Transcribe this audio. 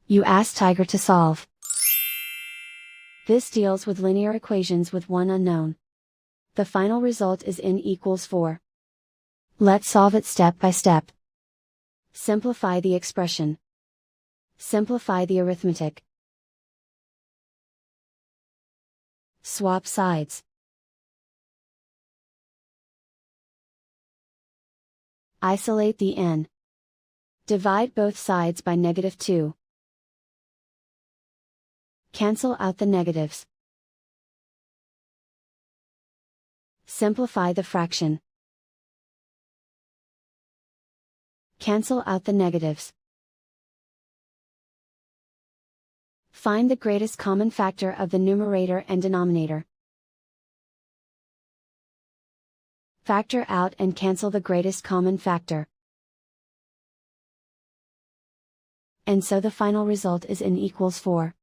You ask Tiger to solve. This deals with linear equations with one unknown. The final result is n equals 4. Let's solve it step by step. Simplify the expression. Simplify the arithmetic. Swap sides. Isolate the n. Divide both sides by -2. Cancel out the negatives. Simplify the fraction. Cancel out the negatives. Find the greatest common factor of the numerator and denominator. Factor out and cancel the greatest common factor. And so the final result is n equals 4.